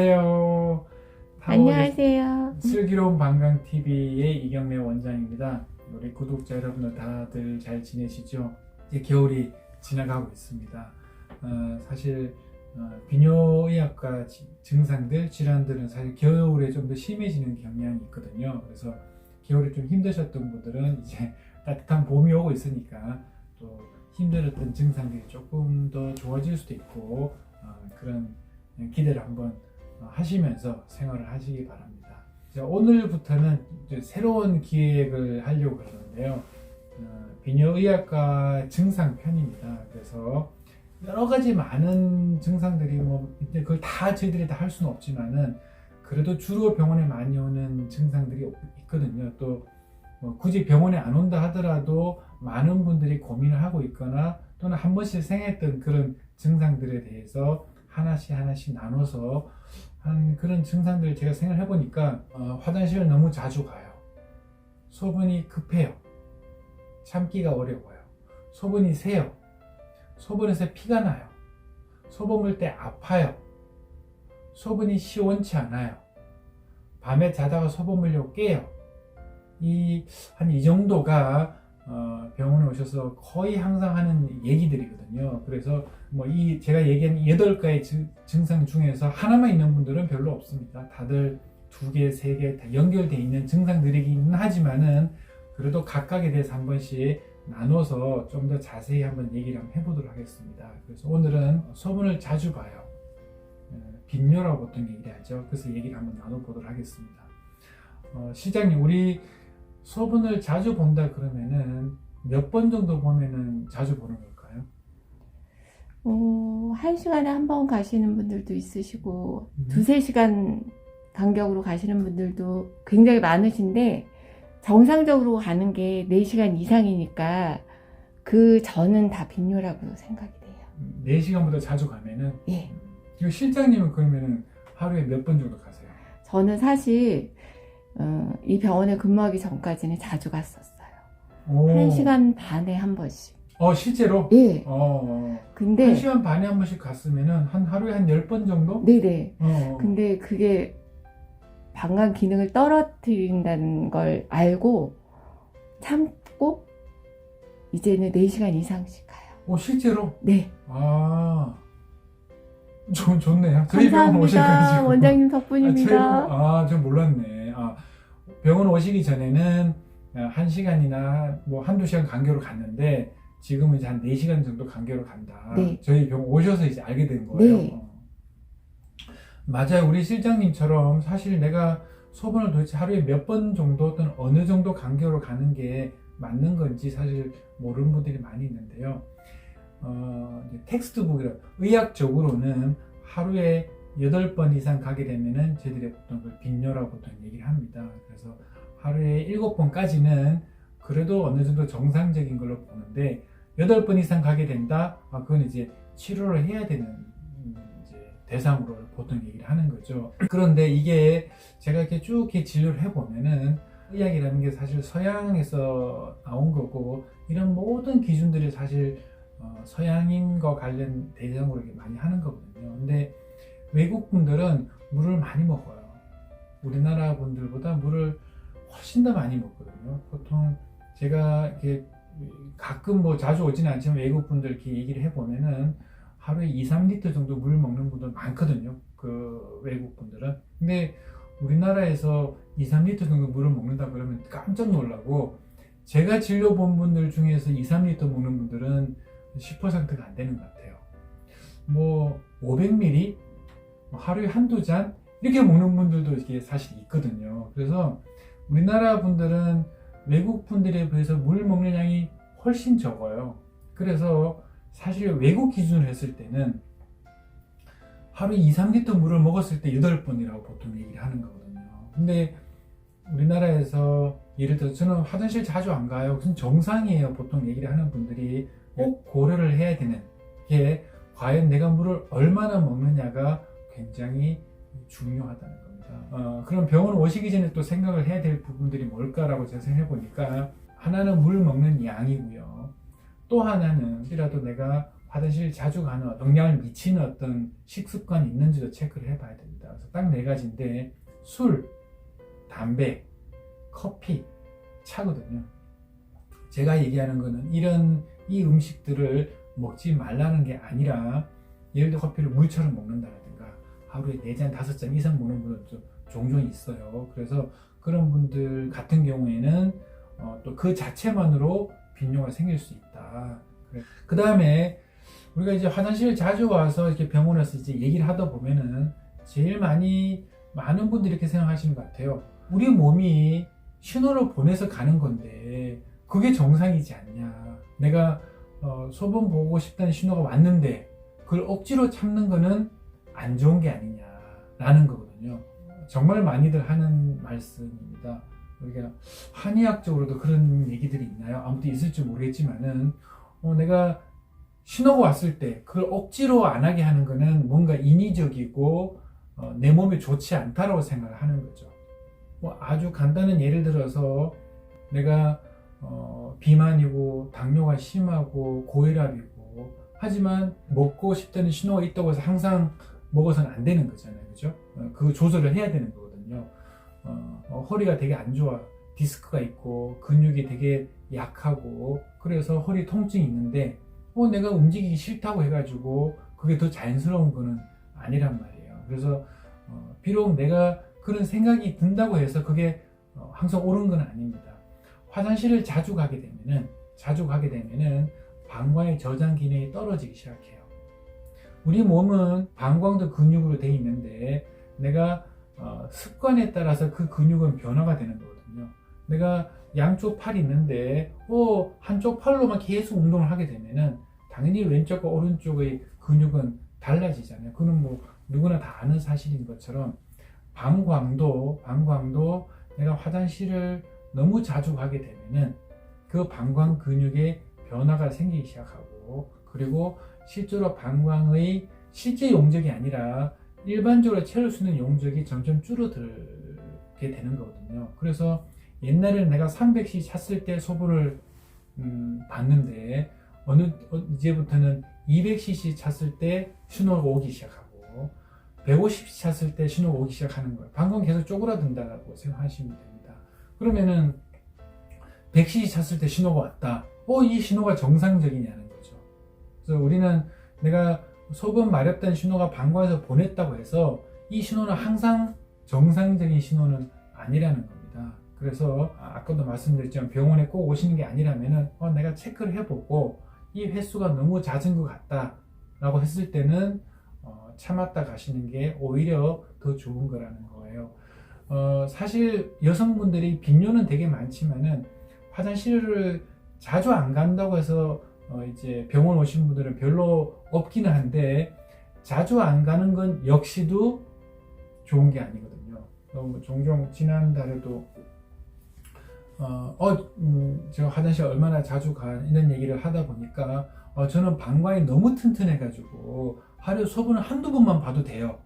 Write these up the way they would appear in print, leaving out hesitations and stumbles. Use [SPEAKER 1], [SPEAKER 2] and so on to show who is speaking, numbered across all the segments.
[SPEAKER 1] 안녕하세요.
[SPEAKER 2] 안녕하세요.
[SPEAKER 1] 슬기로운 방광TV의 이경래 원장입니다. 우리 구독자 여러분들 다들 잘 지내시죠? 이제 겨울이 지나가고 있습니다. 사실 비뇨의학과 증상들, 질환들은 사실 겨울에 좀 더 심해지는 경향이 있거든요. 그래서 겨울에 좀 힘드셨던 분들은 이제 따뜻한 봄이 오고 있으니까 또 힘들었던 증상들이 조금 더 좋아질 수도 있고 그런 기대를 한번 하시면서 생활을 하시기 바랍니다. 자, 오늘부터는 이제 새로운 기획을 하려고 그러는데요. 비뇨의학과 증상 편입니다. 그래서 여러 가지 많은 증상들이 이제 그걸 다 저희들이 다 할 수는 없지만은 그래도 주로 병원에 많이 오는 증상들이 있거든요. 또 굳이 병원에 안 온다 하더라도 많은 분들이 고민을 하고 있거나 또는 한 번씩 생겼던 그런 증상들에 대해서 하나씩 나눠서 한 그런 증상들을 제가 생각해 보니까 화장실을 너무 자주 가요. 소변이 급해요. 참기가 어려워요. 소변이 새요. 소변에서 피가 나요. 소변 물 때 아파요. 소변이 시원치 않아요. 밤에 자다가 소변 물려고 깨요. 한 이 정도가 병원에 오셔서 거의 항상 하는 얘기들이거든요. 그래서 제가 얘기한 8가지 증상 중에서 하나만 있는 분들은 별로 없습니다. 다들 2개, 3개 다 연결되어 있는 증상들이긴 하지만은 그래도 각각에 대해서 한 번씩 나눠서 좀 더 자세히 한번 얘기를 한번 해보도록 하겠습니다. 그래서 오늘은 소변을 자주 봐요. 빈뇨라고 보통 얘기를 하죠. 그래서 얘기를 한번 나눠보도록 하겠습니다. 실장님, 우리 소변을 자주 본다 그러면은 몇 번 정도 보면은 자주 보는 걸까요?
[SPEAKER 2] 1시간에 한 번 가시는 분들도 있으시고 2-3시간 간격으로 가시는 분들도 굉장히 많으신데 정상적으로 가는 게 4시간 이상이니까 그 전은 다 빈뇨라고 생각이 돼요.
[SPEAKER 1] 4시간보다 자주 가면은?
[SPEAKER 2] 예.
[SPEAKER 1] 실장님은 그러면은 하루에 몇 번 정도 가세요?
[SPEAKER 2] 저는 사실 이 병원에 근무하기 전까지는 자주 갔었어요. 1시간 반에 한 번씩.
[SPEAKER 1] 실제로?
[SPEAKER 2] 예. 근데
[SPEAKER 1] 1시간 반에 한 번씩 갔으면은 하루에 한 10번 정도?
[SPEAKER 2] 네네. 근데 그게 방광 기능을 떨어뜨린다는 걸 알고 참고 이제는 4시간 이상씩 가요.
[SPEAKER 1] 실제로?
[SPEAKER 2] 네.
[SPEAKER 1] 좋네요. 저희 병원 오셔가지고.
[SPEAKER 2] 원장님 덕분입니다.
[SPEAKER 1] 저 몰랐네. 병원 오시기 전에는 1시간이나 한두 시간 간격으로 갔는데 지금은 이제 한 4시간 정도 간격으로 간다.
[SPEAKER 2] 네.
[SPEAKER 1] 저희 병원 오셔서 이제 알게 된 거예요.
[SPEAKER 2] 네.
[SPEAKER 1] 맞아요. 우리 실장님처럼 사실 내가 소변을 도대체 하루에 몇 번 정도 또는 어느 정도 간격으로 가는 게 맞는 건지 사실 모르는 분들이 많이 있는데요. 텍스트북이라 의학적으로는 하루에 8번 이상 가게 되면은 저희들이 보통 그걸 빈뇨라고 보통 얘기를 합니다. 그래서 하루에 7번까지는 그래도 어느 정도 정상적인 걸로 보는데 8번 이상 가게 된다? 그건 이제 치료를 해야 되는 대상으로 보통 얘기를 하는 거죠. 그런데 이게 제가 이렇게 쭉 진료를 해보면은 의학이라는 게 사실 서양에서 나온 거고 이런 모든 기준들이 사실 서양인과 관련 대상으로 이렇게 많이 하는 거거든요. 근데 외국 분들은 물을 많이 먹어요. 우리나라 분들보다 물을 훨씬 더 많이 먹거든요. 보통 제가 이렇게 가끔 자주 오지는 않지만 외국 분들 이렇게 얘기를 해보면은 하루에 2-3리터 정도 물 먹는 분들 많거든요. 그 외국 분들은. 근데 우리나라에서 2-3리터 정도 물을 먹는다 그러면 깜짝 놀라고 제가 진료 본 분들 중에서 2-3리터 먹는 분들은 10%가 안 되는 것 같아요. 500ml? 하루에 한두 잔? 이렇게 먹는 분들도 이게 사실 있거든요. 그래서 우리나라 분들은 외국 분들에 비해서 물 먹는 양이 훨씬 적어요. 그래서 사실 외국 기준으로 했을 때는 하루에 2-3리터 물을 먹었을 때 8번이라고 보통 얘기를 하는 거거든요. 근데 우리나라에서 예를 들어서 저는 화장실 자주 안 가요. 그건 정상이에요. 보통 얘기를 하는 분들이 꼭 고려를 해야 되는 게 과연 내가 물을 얼마나 먹느냐가 굉장히 중요하다는 겁니다. 그럼 병원 오시기 전에 또 생각을 해야 될 부분들이 뭘까라고 제가 생각해 보니까 하나는 물 먹는 양이고요. 또 하나는 혹시라도 내가 화장실 자주 가는 영향을 미치는 어떤 식습관이 있는지도 체크를 해봐야 됩니다. 그래서 딱 4가지인데 술, 담배, 커피, 차거든요. 제가 얘기하는 거는 이 음식들을 먹지 말라는 게 아니라 예를 들어 커피를 물처럼 먹는다든가 하루에 4잔, 5잔 이상 먹는 분들도 종종 있어요. 그래서 그런 분들 같은 경우에는 또 그 자체만으로 빈뇨가 생길 수 있다. 그 다음에 우리가 이제 화장실 자주 와서 이렇게 병원에서 이제 얘기를 하다 보면은 제일 많은 분들이 이렇게 생각하시는 것 같아요. 우리 몸이 신호를 보내서 가는 건데 그게 정상이지 않냐. 내가 소변 보고 싶다는 신호가 왔는데 그걸 억지로 참는 거는 안 좋은 게 아니냐라는 거거든요. 정말 많이들 하는 말씀입니다. 우리가 한의학적으로도 그런 얘기들이 있나요? 아무튼 있을지 모르겠지만은 내가 신호가 왔을 때 그걸 억지로 안 하게 하는 거는 뭔가 인위적이고 내 몸에 좋지 않다라고 생각을 하는 거죠. 아주 간단한 예를 들어서 내가 비만이고 당뇨가 심하고 고혈압이고 하지만 먹고 싶다는 신호가 있다고 해서 항상 먹어서는 안 되는 거잖아요. 그죠? 그 조절을 해야 되는 거거든요. 허리가 되게 안 좋아. 디스크가 있고 근육이 되게 약하고 그래서 허리 통증이 있는데 내가 움직이기 싫다고 해가지고 그게 더 자연스러운 거는 아니란 말이에요. 그래서 비록 내가 그런 생각이 든다고 해서 그게 항상 옳은 건 아닙니다. 화장실을 자주 가게 되면은 방광의 저장 기능이 떨어지기 시작해요. 우리 몸은 방광도 근육으로 되어 있는데 내가 습관에 따라서 그 근육은 변화가 되는 거거든요. 내가 양쪽 팔이 있는데 한쪽 팔로만 계속 운동을 하게 되면은 당연히 왼쪽과 오른쪽의 근육은 달라지잖아요. 그건 뭐 누구나 다 아는 사실인 것처럼 방광도 내가 화장실을 너무 자주 가게 되면은 그 방광 근육에 변화가 생기기 시작하고 그리고 실제로 방광의 실제 용적이 아니라 일반적으로 채울 수 있는 용적이 점점 줄어들게 되는 거거든요. 그래서 옛날에는 내가 300cc 찼을 때 소변을 봤는데 이제부터는 200cc 찼을 때 신호가 오기 시작하고 150cc 찼을 때 신호가 오기 시작하는 거예요. 방광 계속 쪼그라든다고 생각하시면 됩니다. 그러면은 100cc 찼을 때 신호가 왔다. 이 신호가 정상적이냐는 거죠. 그래서 우리는 내가 소변 마렵다는 신호가 방광에서 보냈다고 해서 이 신호는 항상 정상적인 신호는 아니라는 겁니다. 그래서 아까도 말씀드렸지만 병원에 꼭 오시는 게 아니라면은 내가 체크를 해보고 이 횟수가 너무 잦은 것 같다 라고 했을 때는 참았다 가시는 게 오히려 더 좋은 거라는 거예요. 사실 여성분들이 빈뇨는 되게 많지만은 화장실을 자주 안 간다고 해서 이제 병원 오신 분들은 별로 없기는 한데 자주 안 가는 건 역시도 좋은 게 아니거든요. 종종 지난달에도 제가 화장실 얼마나 자주 가 이런 얘기를 하다 보니까 저는 방광이 너무 튼튼해가지고 하루에 소변을 한두 번만 봐도 돼요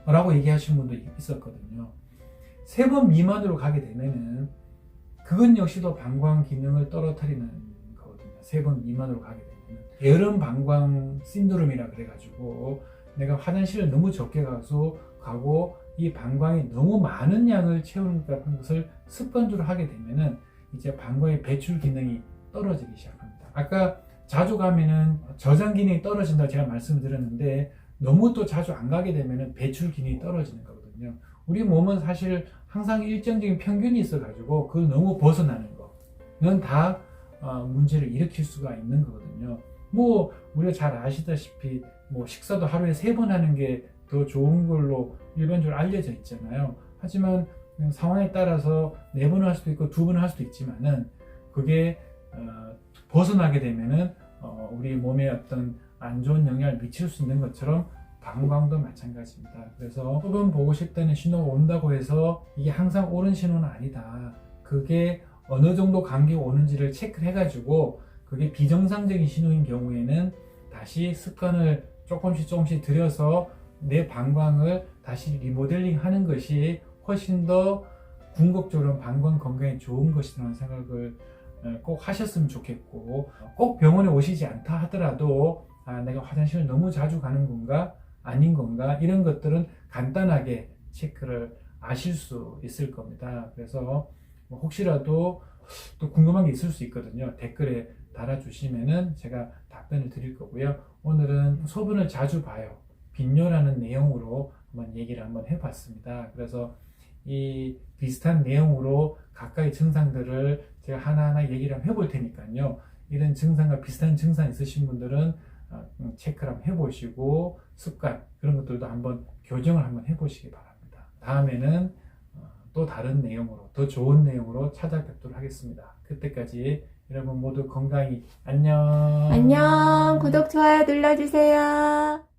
[SPEAKER 1] 라고 얘기하신 분도 있었거든요. 3번 미만으로 가게 되면은 그건 역시도 방광 기능을 떨어뜨리는 거거든요. 3번 미만으로 가게 되면 게으른 방광 신드롬이라 그래가지고 내가 화장실을 너무 적게 가고 이 방광이 너무 많은 양을 채우는 것 같은 것을 습관적으로 하게 되면은 이제 방광의 배출 기능이 떨어지기 시작합니다. 아까 자주 가면은 저장 기능이 떨어진다고 제가 말씀을 드렸는데 너무 또 자주 안 가게 되면은 배출 기능이 떨어지는 거거든요. 우리 몸은 사실 항상 일정적인 평균이 있어가지고 그걸 너무 벗어나는 거는 다 문제를 일으킬 수가 있는 거거든요. 뭐 우리가 잘 아시다시피 뭐 식사도 하루에 3번 하는 게 더 좋은 걸로 일반적으로 알려져 있잖아요. 하지만 상황에 따라서 4번 할 수도 있고 2번 할 수도 있지만은 그게 벗어나게 되면은 우리 몸에 어떤 안 좋은 영향을 미칠 수 있는 것처럼 방광도 마찬가지입니다. 그래서 소변 보고 싶다는 신호가 온다고 해서 이게 항상 옳은 신호는 아니다. 그게 어느 정도 간격이 오는지를 체크를 해가지고 그게 비정상적인 신호인 경우에는 다시 습관을 조금씩 들여서 내 방광을 다시 리모델링 하는 것이 훨씬 더 궁극적으로 방광 건강에 좋은 것이라는 생각을 꼭 하셨으면 좋겠고 꼭 병원에 오시지 않다 하더라도 내가 화장실을 너무 자주 가는 건가 아닌 건가 이런 것들은 간단하게 체크를 아실 수 있을 겁니다. 그래서 뭐 혹시라도 또 궁금한 게 있을 수 있거든요. 댓글에 달아주시면은 제가 답변을 드릴 거고요. 오늘은 소변을 자주 봐요. 빈뇨라는 내용으로 한번 해봤습니다. 그래서 이 비슷한 내용으로 각각의 증상들을 제가 하나하나 얘기를 한번 해볼 테니까요. 이런 증상과 비슷한 증상 있으신 분들은 체크를 한번 해보시고 습관 그런 것들도 한번 교정을 한번 해보시기 바랍니다. 다음에는 또 다른 내용으로 더 좋은 내용으로 찾아뵙도록 하겠습니다. 그때까지 여러분 모두 건강히 안녕.
[SPEAKER 2] 안녕. 구독, 좋아요 눌러주세요.